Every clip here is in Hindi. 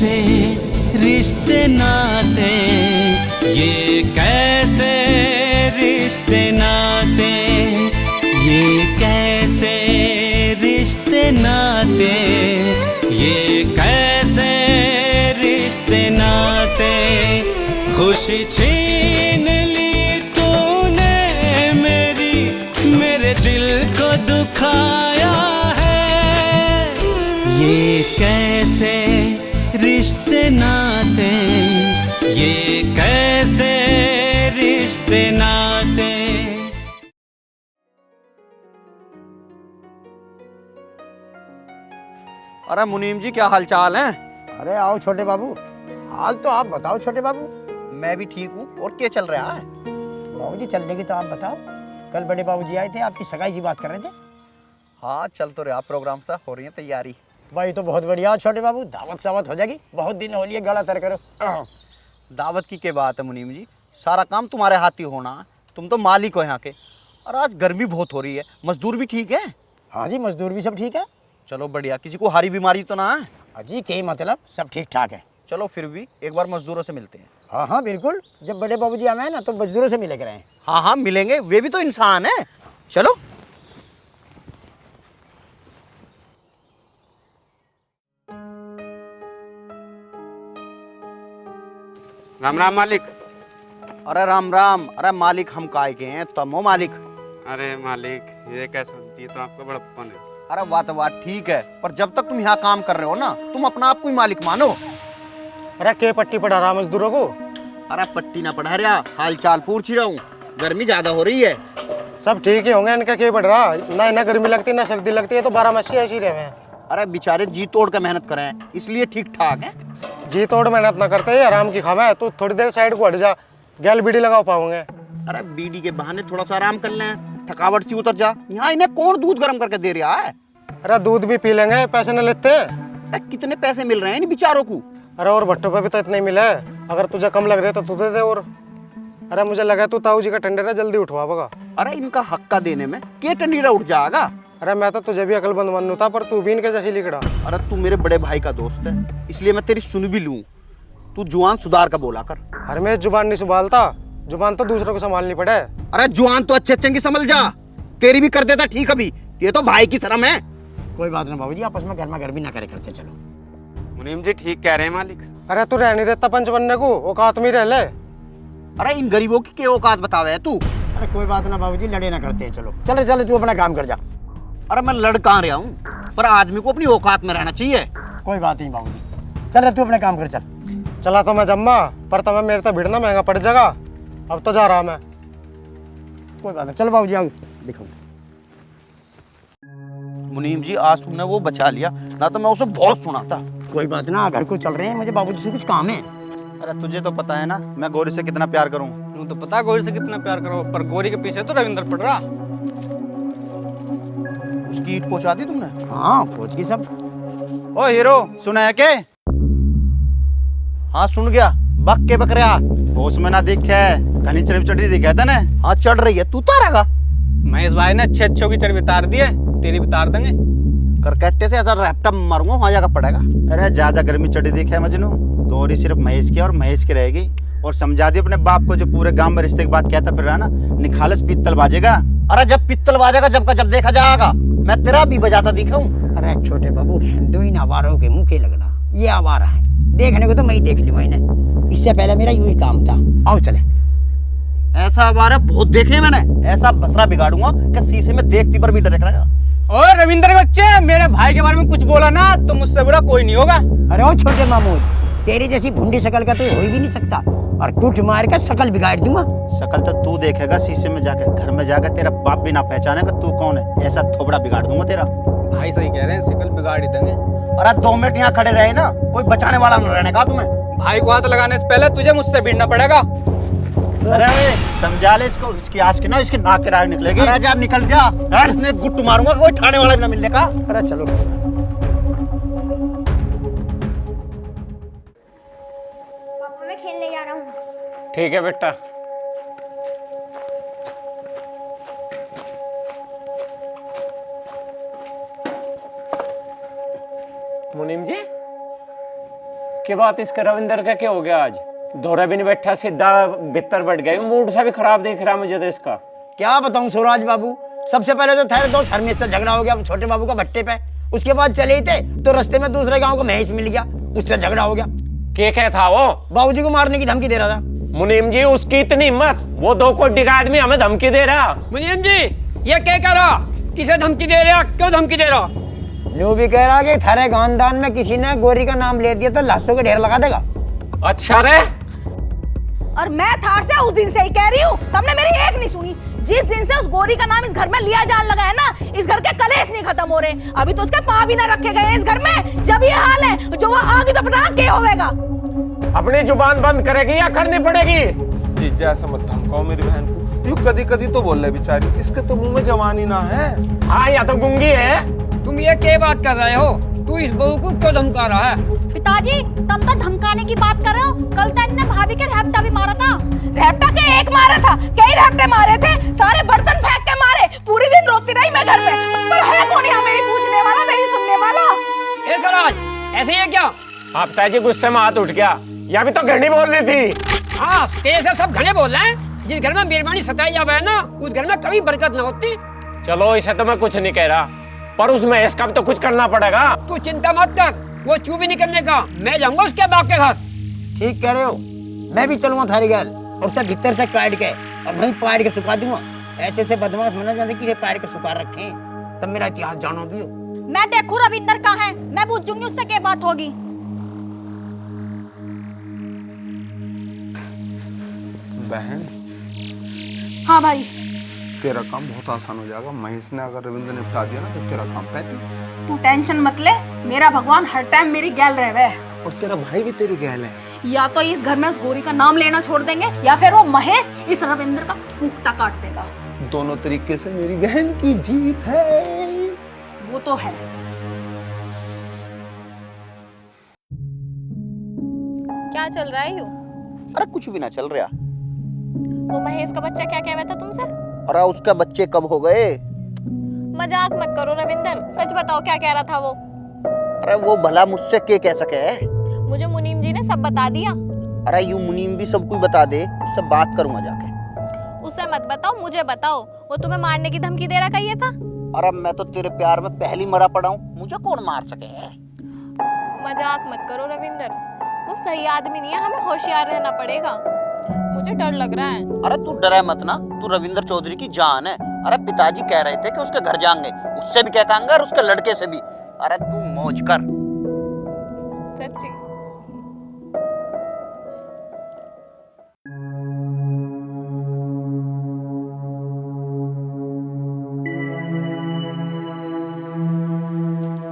कैसे रिश्ते नाते, ये कैसे रिश्ते नाते, ये कैसे रिश्ते नाते, ये कैसे रिश्ते नाते। खुशी छीन ली तूने मेरी, मेरे दिल को दुखाया है। ये कैसे रिश्ते नाते, ये कैसे रिश्ते नाते। अरे मुनीम जी, क्या हाल चाल है? अरे आओ छोटे बाबू, हाल तो आप बताओ छोटे बाबू। मैं भी ठीक हूँ। और क्या चल रहा है? बाबूजी चलने की तो आप बताओ। कल बड़े बाबूजी आए थे, आपकी सगाई की बात कर रहे थे। हाँ, चल तो रहा प्रोग्राम सा, हो रही है तैयारी। भाई तो बहुत बढ़िया छोटे बाबू, दावत सावत हो जाएगी। बहुत दिन हो लिए, गला तर करो। दावत की क्या बात है मुनीम जी, सारा काम तुम्हारे हाथ ही होना है। तुम तो मालिक हो यहाँ के। और आज गर्मी बहुत हो रही है, मजदूर भी ठीक है? हाँ जी, मजदूर भी सब ठीक है। चलो बढ़िया, किसी को हारी बीमारी तो ना है? हाँ जी, के मतलब सब ठीक ठाक है। चलो फिर भी एक बार मजदूरों से मिलते हैं। हाँ हाँ बिल्कुल, जब बड़े बाबूजी आए ना तो मजदूरों से मिले करें। हाँ हाँ मिलेंगे, वे भी तो इंसान है। चलो। राम राम मालिक। अरे राम राम। अरे मालिक हम काय के हैं, तुम हो मालिक। अरे मालिक, ये कैसा जी, तो आपका बड़प्पन है। अरे बात ठीक है, पर जब तक तुम यहाँ काम कर रहे हो ना, तुम अपना आप को ही मालिक मानो। अरे के पट्टी पढ़ा रहा मजदूरों को? अरे पट्टी ना पढ़ा रहा, हाल चाल पूछ ही रहा हूँ। गर्मी ज्यादा हो रही है। सब ठीक ही होंगे, इनका क्या पड़ रहा ना, ना गर्मी लगती ना सर्दी लगती है, तो 12 मासी ऐसी रहे हैं। अरे बेचारे जी तोड़ कर मेहनत करें, इसलिए ठीक ठाक है। जी तोड़ मेहनत ना करते, आराम की खावा है। तू थोड़ी देर साइड को हट जा, गैल बीड़ी लगाओ पाओगे। अरे बीड़ी के बहाने थोड़ा सा आराम कर लें, थकावट सी उतर जा। यहाँ इन्हें कौन दूध गर्म करके दे रहा है? अरे दूध भी पी लेंगे, पैसे न लेते। अरे कितने पैसे मिल रहे हैं इन बेचारों को? अरे और भट्टों पे भी तो इतने ही मिले, अगर तुझे कम लग रहे तो तू दे दे। और अरे मुझे लगा तू ताऊ जी का टंडेरा जल्दी उठवाओगा। अरे इनका हक्का देने में के टंडीरा उठ जाएगा। अरे मैं तो तुझे भी अकलमंद मानू था, पर तू भी इनके जैसे लिखड़ा। अरे तू मेरे बड़े भाई का दोस्त है, इसलिए मैं तेरी सुन भी लूं। तू जुबान सुधार का बोला कर। अरे मैं जुबान नहीं संभालता, जुबान तो दूसरों को संभालनी पड़े। अरे जुबान तो अच्छे की संभल जा, तेरी भी कर देता ठीक। अभी ये तो भाई की शर्म है। कोई बात नहीं बाबूजी, आपस में गर्मा गर्मी ना करे करते चलो। मुनीम जी ठीक कह रहे हैं मालिक। अरे तू रह नहीं देता पंच बनने को, औकात में रह ले। अरे इन गरीबों की क्या औकात बतावे है तू? अरे कोई बात ना बाबूजी, लड़े ना करते चलो। चले चले तू अपना काम कर जा। अरे मैं लड़ कहाँ रहा हूँ, पर आदमी को अपनी औकात में रहना चाहिए। कोई बात नहीं बाबूजी, चल तू अपना काम कर। चल चला तो मैं जम्मा, पर तुम्हें मेरे तो भिड़ना महंगा पड़ जाएगा। अब तो जा रहा मैं। कोई बात नहीं, चल बाबूजी आओ दिखाऊं। मुनीम जी आज तुमने वो बचा लिया, ना तो मैं उसे बहुत सुना था। कोई बात ना, घर को चल रहे हैं, मुझे बाबूजी से कुछ काम है। अरे तुझे तो पता है ना मैं गौरी से कितना प्यार करूं। तुम तो पता गौरी से कितना प्यार करो, पर गौरी के पीछे तो रविंद्र पड़ रहा। उसकी ईंट पहुंचा दी तुमने? हाँ पहुंच गई सब। ओ हीरो, सुना है के? हाँ सुन गया। बक के बकरिया होश में ना दिखे, घनी चढ़ी चढ़ी दिखे था ना। हाँ चढ़ रही है, तू तारेगा? महेश भाई ने अच्छे अच्छों की चढ़ी उतार दी है, तेरी भी उतार देंगे। करकट्टे से ऐसा रैप्टा मारूंगा, वहां जाकर पड़ेगा। अरे ज्यादा गर्मी चढ़ी दिखे मजनू, गौरी सिर्फ महेश की और महेश की रहेगी। और समझा दी अपने बाप को, जो पूरे गांव में रिश्ते की बात कहता फिर रहा ना, निखालस पित्तल बाजेगा। अरे जब पित्तल बाजेगा जब का जब देखा जाएगा, मैं तेरा भी बजाता दिखाऊं। अरे छोटे बाबू हिंदुइन आवारों के मुंह के लगना, ये आवारा है, देखने को तो मैं ही देख लूँ इन्हें। इससे पहले मेरा यही काम था। आओ चले। ऐसा आवारा बहुत देखे मैंने, ऐसा बसरा बिगाड़ूंगा कि शीशे में देखती पर भी डर रहेगा। और रविंद्र के बच्चे, मेरे भाई के बारे में कुछ बोला ना तो मुझसे बुरा कोई नहीं होगा। अरे ओ छोटे मामूद, तेरी जैसी भुंडी शकल का तो हो ही भी नहीं सकता, और कुट मार कर शकल बिगाड़ दूंगा। शकल तो तू देखेगा शीशे में जाके, घर में जाकर तेरा बाप भी ना पहचानेगा तू कौन है। ऐसा थोबड़ा बिगाड़ दूंगा तेरा। भाई सही कह रहे हैं, शिकल बिगाड़ ही देंगे। अरे 2 मिनट यहाँ खड़े रहे ना, कोई बचाने वाला न रहने का तुम्हें। भाई को हाथ लगाने से पहले तुझे मुझसे भिड़ना पड़ेगा। अरे समझा ले इसको, इसकी आज की ना इसकी नाक की राह निकलेगी। अरे जा निकल जा, इसने गुट्ट मारूंगा, कोई ठाणे वाला भी ना मिलने का। अरे चलो। पापा मैं खेलने जा रहा हूँ। ठीक है बेटा। मुनीम जी, की बात इसके रविंदर का क्या हो गया आज? दौरा भी नहीं बैठा, सीधा भीतर बैठ गए। मूड सा भी खराब दिख रहा मुझे तो इसका। क्या बताऊं सूरज बाबू, सबसे पहले तो ठहरे दोस्त हरमेश से झगड़ा हो गया छोटे बाबू का भट्टे पे। उसके बाद चले ही थे तो रास्ते में दूसरे गांव का महेश मिल गया, उससे झगड़ा हो गया। क्या था वो? बाबूजी को मारने की धमकी दे रहा था। मुनीम जी, उसकी इतनी हिम्मत, वो 2 कोटी का आदमी हमें धमकी दे रहा। मुनीम जी, ये क्या कर रहा? किसे धमकी दे रहा? क्यों धमकी दे रहा? न्यू भी कह रहा कि थारे खानदान में किसी ने गोरी का नाम ले दिया तो लाशों के ढेर लगा देगा। अच्छा रे, और मैं थार से उस दिन से ही कह रही हूँ, तुमने मेरी एक नहीं सुनी। जिस दिन से उस गोरी का नाम इस घर में लिया जान लगा है ना, इस घर के कलेश नहीं खत्म हो रहे। अभी तो उसके पाँव भी ना रखे गए इस घर में। जब ये हाल है, जो वो आगे तो पता क्या होगा। अपनी जुबान बंद करेगी या करनी पड़ेगी? जीजा ऐसा मत धमकाओ मेरी बहन को। यू कदी कदी तो बोल रहे बेचारी, इसके तो मुंह में जवानी ना है। हाँ, या तो गूंगी है। तुम ये क्या बात कर रहे हो? तू इस बहू को क्यों धमका रहा है? पिताजी, तुम तो धमकाने की बात कर रहे हो। कल तो इन्होंने भाभी के रैप्टा भी मारा था। रैप्टा के एक मारा था, कई रैप्टे मारे थे, सारे बर्तन फेंक के मारे। पूरी दिन रोती रही मैं घर पे, पर है कौन यहाँ मेरी पूछने वाला, मेरी सुनने वाला? ए स्वराज, ऐसे ही है क्या? हाँ पिताजी, गुस्से में हाथ उठ गया। या भी तो घड़ी बोल रही थी। हाँ, तेरे से सब घने बोल रहे हैं। जिस घर में मेहरबानी सताई जावे है ना, उस घर में कभी बरकत न होती। चलो, इसे तो मैं कुछ नहीं कह रहा, पर उस महेश का भी तो कुछ करना पड़ेगा। तू चिंता मत कर, वो चू भी नहीं करने का। मैं जाऊंगा उसके बाप के घर। ठीक कह रहे हो, मैं भी चलूंगा थारी गैल और उसे भीतर से काट के और वहीं पाड़ के सुखा दूंगा। ऐसे से बदमाश मना जाते कि ये पाड़ के सुखा रखे, तब मेरा इतिहास जानो भी हो। मैं देखूं रविंदर कहाँ है, मैं पूछूंगी उससे क्या बात होगी। बहन, हाँ भाई, तेरा काम बहुत आसान हो जाएगा। महेश ने अगर रविंद्र ने निपटा दिया ना तो तेरा काम 35। तू टेंशन मत ले, मेरा भगवान हर टाइम मेरी गैल रहे। और तेरा भाई भी तेरी गैल है। या तो इस घर में उस गोरी का नाम लेना छोड़ देंगे, या फिर वो महेश इस रविंद्र का कुत्ता काट देगा। दोनों तरीके से मेरी बहन की जीत है। वो तो है। क्या चल रहा है यू? अरे कुछ भी ना चल रहा। वो महेश का बच्चा क्या कह रहा था तुमसे? अरे उसका बच्चे कब हो गए? मजाक मत करो रविंदर, सच बताओ क्या कह रहा था वो? अरे वो भला मुझसे क्या कह सके है? मुझे मुनीम जी ने सब बता दिया। अरे यू मुनीम भी सब कुछ बता दे, उससे बात करूंगा जाके। उसे मत बताओ, मुझे बताओ। वो तुम्हें मारने की धमकी दे रहा ये था? अरे मैं तो तेरे प्यार में पहली मरा पड़ा हूँ, मुझे कौन मार सके है? मजाक मत करो रविंदर, वो सही आदमी नहीं है, हमें होशियार रहना पड़ेगा। मुझे डर लग रहा है। अरे तू डरे मत ना, तू रविंद्र चौधरी की जान है। अरे पिताजी कह रहे थे कि उसके घर जाएंगे, उससे भी क्या कहेंगे और उसके लड़के से भी। अरे तू मौज कर। सच्ची?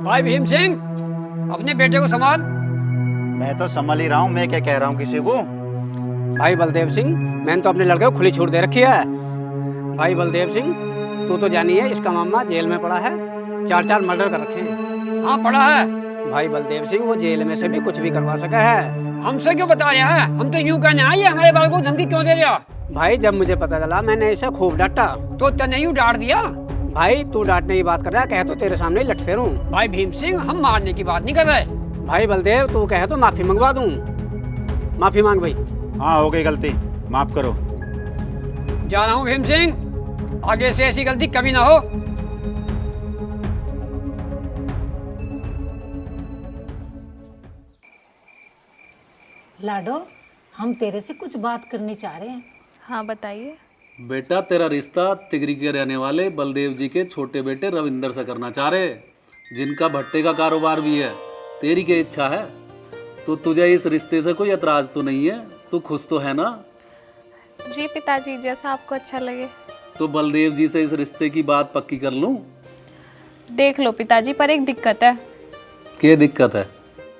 भाई भीम सिंह, अपने बेटे को संभाल। मैं तो संभल ही रहा हूँ, मैं क्या कह रहा हूँ किसी को। भाई बलदेव सिंह, मैंने तो अपने लड़के को खुली छूट दे रखी है। भाई बलदेव सिंह, तू तो जानी है इसका मामा जेल में पड़ा है, 4 मर्डर कर रखे हैं। हाँ पड़ा है। भाई बलदेव सिंह, वो जेल में से भी कुछ भी करवा सका है। हमसे क्यों बता रहा है? हम तो यूं कहने आए, हमारे बाल को धमकी क्यों दे रहा? भाई जब मुझे पता चला मैंने इसे खूब डांटा। तो तने यूं डांट दिया? भाई तू डांटने की बात कर रहा है, कहे तो तेरे सामने ही लट फेरूं। भाई भीम सिंह, हम मारने की बात नहीं कर रहे। भाई बलदेव, तू कहे तो माफी मंगवा दूं। माफी मांग भाई। हाँ हो गई गलती, माफ करो। जा रहा हूँ भीम सिंह, आगे से ऐसी गलती कभी ना हो। लाडो, हम तेरे से कुछ बात करनी चाह रहे हैं। हाँ बताइए। बेटा, तेरा रिश्ता तिगरी के रहने वाले बलदेव जी के छोटे बेटे रविंदर से करना चाह रहे, जिनका भट्टे का कारोबार भी है। तेरी क्या इच्छा है? तो तुझे इस रिश्ते से कोई एतराज तो नहीं है? तू खुश तो है ना? जी पिताजी, जैसा आपको अच्छा लगे। तो बलदेव जी से इस रिश्ते की बात पक्की कर लूं? देख लो पिताजी, पर एक दिक्कत है। क्या दिक्कत है?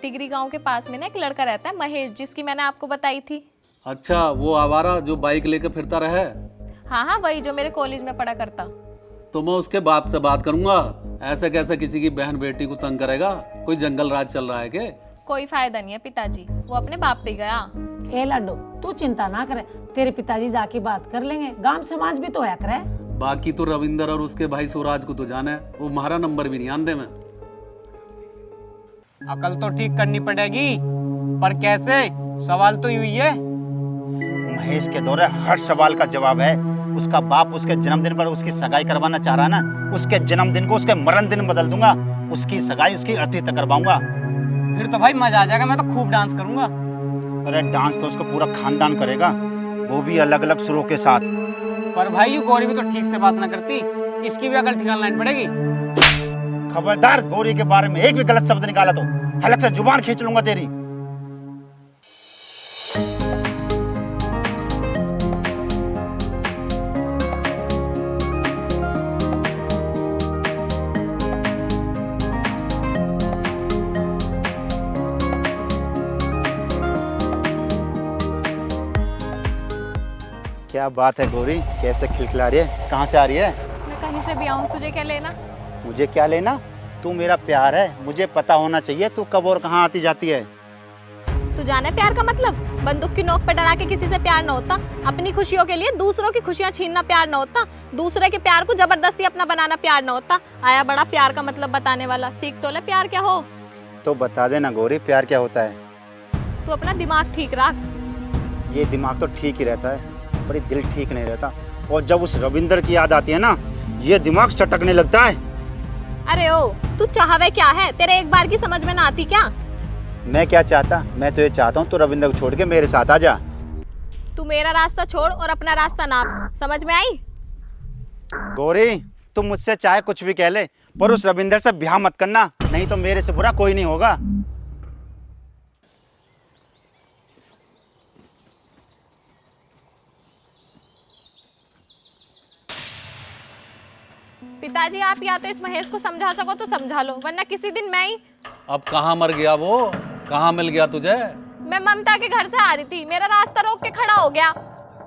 तिगरी गांव के पास में ना एक लड़का रहता है महेश, जिसकी मैंने आपको बताई थी। अच्छा, वो आवारा जो बाइक लेकर फिरता रहे? हाँ हाँ, वही जो मेरे कॉलेज में पढ़ा करता। तो मैं उसके बाप से बात करूंगा। ऐसे कैसे किसी की बहन बेटी को तंग करेगा? कोई जंगल राज चल रहा है क्या? कोई फायदा नहीं है पिताजी, वो अपने बाप पे गया। ए लाडो, तू चिंता ना करे, तेरे पिताजी जाके बात कर लेंगे। गांव समाज भी तो है करे। बाकी तो रविंदर और उसके भाई सूरज को तो जाना है, वो हमारा नंबर भी नहीं आंदे में। अकल तो ठीक करनी पड़ेगी। पर कैसे? सवाल तो यूं ही है। महेश के दौरे हर सवाल का जवाब है। उसका बाप उसके जन्मदिन पर उसकी सगाई करवाना चाह रहा है ना, उसके जन्मदिन को उसके मरण दिन बदल दूंगा। उसकी सगाई उसकी अर्थी तक करवाऊंगा। फिर तो भाई मजा आ जाएगा, मैं तो खूब डांस करूंगा। अरे डांस तो उसको पूरा खानदान करेगा, वो भी अलग अलग सुरों के साथ। पर भाई ये गौरी भी तो ठीक से बात ना करती, इसकी भी अकल ठिकाना लानी पड़ेगी। खबरदार, गौरी के बारे में एक भी गलत शब्द निकाला तो हलक से जुबान खींच लूंगा तेरी। क्या बात है गौरी, कैसे खिलखिला रही है? कहाँ से आ रही है? मैं कहीं से भी आऊँ, तुझे क्या लेना? मुझे क्या लेना? तू मेरा प्यार है, मुझे पता होना चाहिए तू कब और कहाँ आती जाती है। तू जाने प्यार का मतलब? बंदूक की नोक पे डरा के किसी से प्यार न होता। अपनी खुशियों के लिए दूसरों की खुशियाँ छीनना प्यार न होता। दूसरे के प्यार को जबरदस्ती अपना बनाना प्यार न होता। आया बड़ा प्यार का मतलब बताने वाला, सीख तो ले प्यार क्या हो। तो बता देना गौरी, प्यार क्या होता है? तू अपना दिमाग ठीक रख। ये दिमाग तो ठीक ही रहता है, पर ये दिल ठीक नहीं रहता। और जब उस रविंदर की याद आती है ना, ये दिमाग चटकने लगता है। अरे ओ, तू चाहवे क्या है? तेरे एक बार की समझ में ना आती क्या? मैं क्या चाहता? मैं तो ये चाहता हूँ तू रविंदर को छोड़ के मेरे साथ आ जा। तू मेरा रास्ता छोड़ और अपना रास्ता नाप, समझ में आई? गौरी, तुम मुझसे चाहे कुछ भी कह ले, पर उस रविंदर से ब्याह मत करना, नहीं तो मेरे से बुरा कोई नहीं होगा। पिताजी, आप या तो इस महेश को समझा सको तो समझा लो, वरना किसी दिन मैं ही। अब कहाँ मर गया वो? कहाँ मिल गया तुझे? मैं ममता के घर से आ रही थी, मेरा रास्ता रोक के खड़ा हो गया।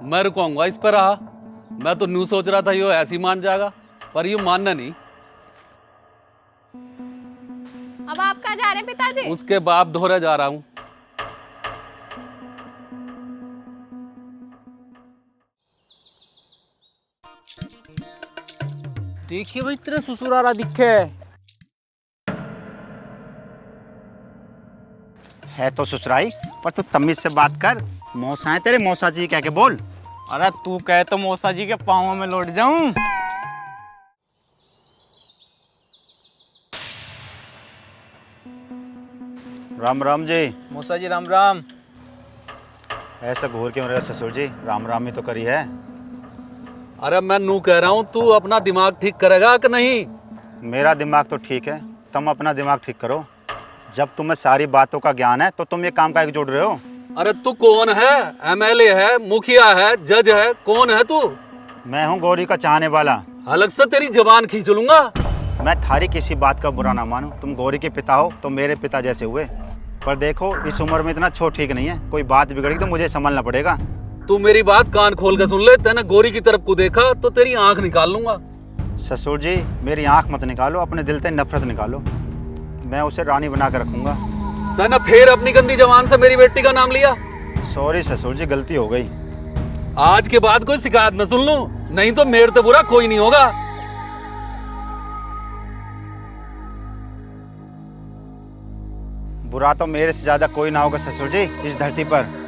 मैं रुकूंगा इस पर रहा। मैं तो न्यू सोच रहा था ये ऐसी मान जाएगा, पर ये मानना नहीं। अब आप कहाँ जा रहे हैं पिताजी? उसके बाप धोरे जा रहा हूँ। देखिए भाई, तेरा ससुर आ रहा दिखे। है तो ससुराई, पर तू तमीज से बात कर। मौसा है तेरे, मौसा जी कह के बोल। अरे तू कहे तो मौसा जी के पाँव में लौट जाऊं। राम राम जी। मौसा जी राम राम। ऐसा घूर क्यों रहे हो ससुर जी? राम राम ही तो करी है। अरे मैं नू कह रहा हूँ, तू अपना दिमाग ठीक करेगा कि नहीं? मेरा दिमाग तो ठीक है, तुम अपना दिमाग ठीक करो। जब तुम्हें सारी बातों का ज्ञान है तो तुम ये काम काहे जोड़ रहे हो? अरे तू कौन है? एमएलए है, मुखिया है, जज है, कौन है तू? मैं हूँ गौरी का चाहने वाला। अलग से तेरी जबान खींच लूंगा। मैं थारी किसी बात का बुरा ना मानूं। तुम गौरी के पिता हो तो मेरे पिता जैसे हुए, पर देखो इस उम्र में इतना छोट ठीक नहीं है। कोई बात बिगड़ेगी तो मुझे संभलना पड़ेगा। तू मेरी बात कान खोल के सुन ले। तैने गोरी की तरफ को देखा तो तेरी आंख निकाल लूंगा। ससुर जी, मेरी आंख मत निकालो, अपने दिल से नफरत निकालो। मैं उसे रानी बना के रखूंगा। तैने फिर अपनी गंदी जबान से मेरी बेटी का नाम लिया। सॉरी ससुर जी, गलती हो गई। आज के बाद कोई शिकायत न सुन लूं, नहीं तो मेरे तो बुरा कोई नहीं होगा। बुरा तो मेरे से ज्यादा कोई ना होगा ससुर जी इस धरती पर।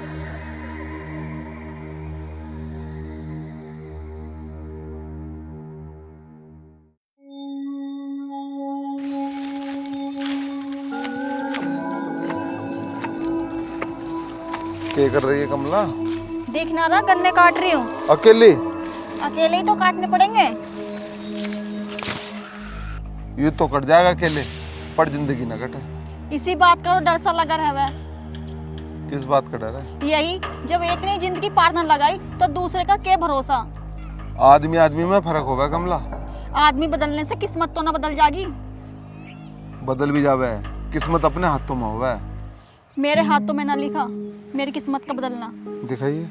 क्या कर रही है कमला? देखना रहा, गन्ने काट रही हूँ। अकेले? अकेले ही तो काटने पड़ेंगे। ये तो कट जाएगा अकेले, पर जिंदगी न कटे। इसी बात का डर सा लगा है। किस बात का डर है? यही, जब एक ने जिंदगी पार न लगाई तो दूसरे का क्या भरोसा। आदमी आदमी में फर्क होगा कमला। आदमी बदलने से किस्मत तो ना बदल जाएगी। बदल भी जावे, किस्मत अपने हाथों में होगा। मेरे हाथों में ना लिखा मेरी किस्मत का बदलना। दिखाइए।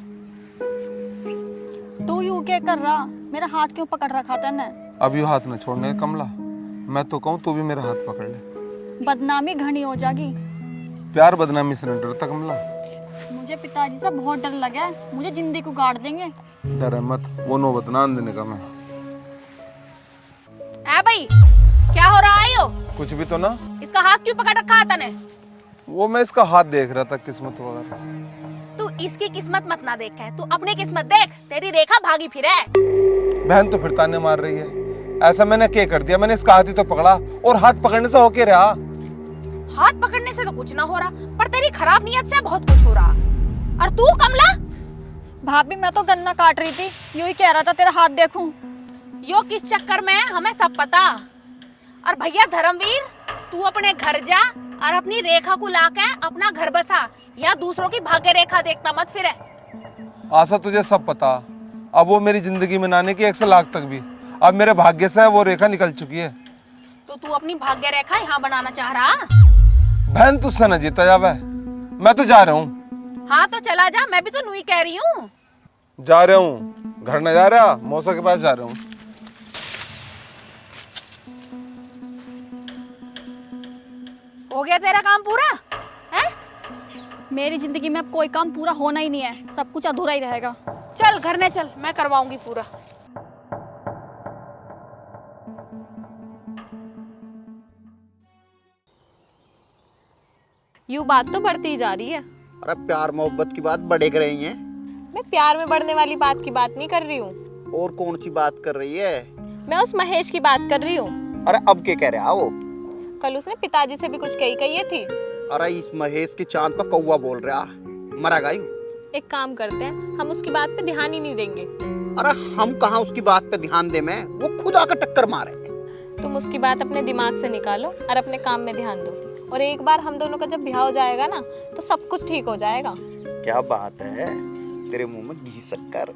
तू यूं क्या कर रहा? मेरा हाथ क्यों पकड़ रखा था ने? अब यू हाथ न छोड़ने कमला। मैं तो कहूँ तू भी मेरा हाथ पकड़ ले। बदनामी घनी हो जाएगी। प्यार बदनामी से न डरता कमला। मुझे पिताजी से बहुत डर लगा है, मुझे जिंदगी को गाड़ देंगे। डर है मत, वो नौबत ना आने देने का मैं। भाई क्या हो रहा है यो? कुछ भी तो ना। इसका हाथ क्यों पकड़ रखा था ने? वो मैं इसका हाथ देख रहा था, किस्मत वगैरह। तू इसकी किस्मत मत ना देख है, तू अपनी किस्मत देख। तेरी रेखा भागी फिरे। बहन तो फिर ताने मार रही है। ऐसा मैंने क्या कर दिया? मैंने इसका हाथ ही तो पकड़ा, और हाथ पकड़ने से होके रहा। हाथ पकड़ने से तो कुछ ना हो रहा, पर तेरी खराब नियत से बहुत कुछ हो रहा। और तू कमला? भाभी मैं तो गन्ना काट रही थी, यूं ही कह रहा था तेरा हाथ देखूं। यो किस चक्कर में है हमें सब पता। और भैया धर्मवीर, तू अपने घर जा और अपनी रेखा को लाके अपना घर बसा, या दूसरों की भाग्य रेखा देखता मत फिरे। आशा तुझे सब पता। अब वो मेरी जिंदगी में ना आने की 100 लाख तक भी, अब मेरे भाग्य से वो रेखा निकल चुकी है। तो तू अपनी भाग्य रेखा यहाँ बनाना चाह रहा? बहन तुझसे न जीता जावे, मैं तो जा रहा हूँ। हाँ तो चला जा, मैं भी तो नुई कह रही हूँ। जा रहा हूँ, घर न जा रहा, मौसा के पास जा रहा हूँ। हो गया तेरा काम पूरा है? मेरी जिंदगी में अब कोई काम पूरा होना ही नहीं है, सब कुछ अधूरा ही रहेगा। चल घर ने चल, मैं करवाऊंगी पूरा। यूं बात तो बढ़ती ही जा रही है। अरे प्यार मोहब्बत की बात बढ़े कर रही है। मैं प्यार में बढ़ने वाली बात की बात नहीं कर रही हूँ। और कौन सी बात कर रही है? मैं उस महेश की बात कर रही हूँ। अरे अब क्या कह रहा वो? कल उसने पिताजी से भी कुछ कही थी। अरे इस महेश के चांद पर कौवा बोल रहा, मरा गायू। एक काम करते हैं, हम उसकी बात पे ध्यान ही नहीं देंगे। अरे हम कहाँ उसकी बात पे ध्यान दे, में वो खुद आकर टक्कर मारे। तुम उसकी बात अपने दिमाग से निकालो और अपने काम में ध्यान दो, और एक बार हम दोनों का जब ब्याह हो जाएगा ना, तो सब कुछ ठीक हो जाएगा। क्या बात है, तेरे मुंह में घी शक्कर।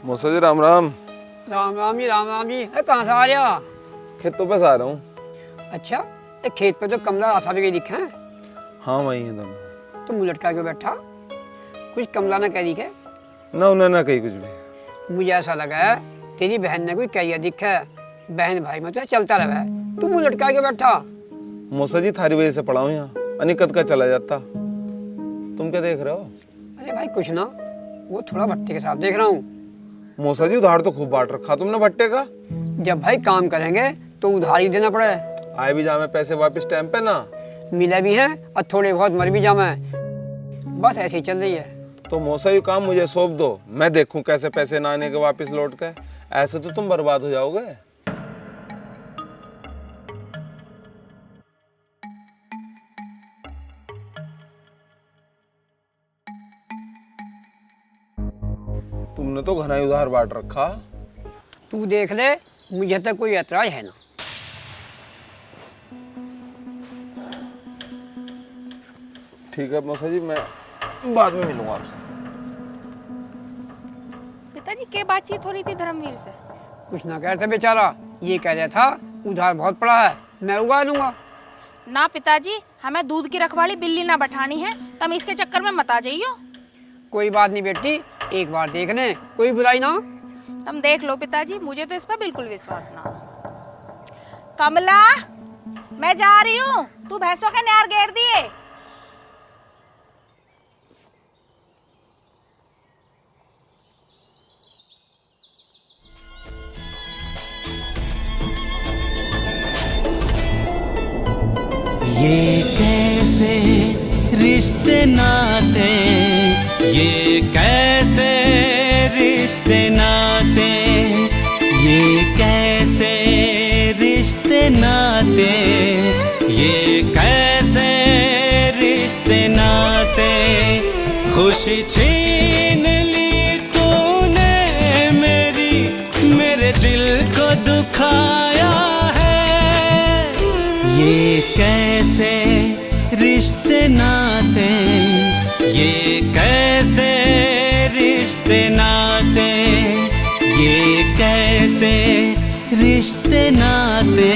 मौसा जी राम राम। राम राम जी, राम राम जी। कहाँ से आ रहे हो? खेतों पे से आ रहा हूँ। अच्छा, एक खेत पे तो कमला आशा भी दिखे हैं। हाँ वही है दोनों। तो मुँह लटका के बैठा, कुछ कमला ने कह दी क्या? ना उन्हें ना कही कुछ भी। मुझे ऐसा लगा है तेरी बहन ने कोई कहिया दिखा है। बहन भाई में तो चलता रहा है, तू मुँह लटका के बैठा। मौसा जी थारी वजह से पड़ा हूँ यहाँ, अनिकत का चला जाता। तुम क्या देख रहे हो? अरे भाई कुछ ना, वो थोड़ा भट्टे के साथ देख रहा हूँ। मौसा जी उधार तो खूब बांट रखा तुमने भट्टे का। जब भाई काम करेंगे तो उधार ही देना पड़े। आए भी जामे पैसे वापस टाइम पे ना मिला भी है और थोड़े बहुत मर भी जामे, बस ऐसे ही चल रही है। तो मौसा ये काम मुझे सौंप दो, मैं देखूं कैसे पैसे ना आने के वापस लौट के। ऐसे तो तुम बर्बाद हो जाओगे। तुमने तो घना ही उधार बांट रखा। तू देख ले, मुझे तो कोई ऐतराज है ना। ठीक है मौसा जी, मैं बाद में मिलूंगा आपसे। पिताजी क्या बातचीत हो रही थी धर्मवीर से? कुछ ना कह रहा बेचारा, ये कह रहा था उधार बहुत पड़ा है, मैं उगा लूंगा। ना पिताजी, हमें दूध की रखवाली बिल्ली ना बैठानी है, तुम इसके चक्कर में मत आ जाइयो। कोई बात नहीं बेटी, एक बार देख ले, कोई बुराई ना। तुम देख लो पिताजी, मुझे तो इस पर बिल्कुल विश्वास ना। कमला, मैं जा रही हूँ, तू भैंसों के नार घेर दिए। ये कैसे रिश्ते नाते, ये कैसे रिश्ते नाते, ये कैसे रिश्ते नाते, ये कैसे रिश्ते नाते। खुशी छीन ली तूने मेरी, मेरे दिल को दुखाया है। ये कैसे रिश्ते नाते, ये कैसे रिश्ते नाते, ये कैसे रिश्ते नाते।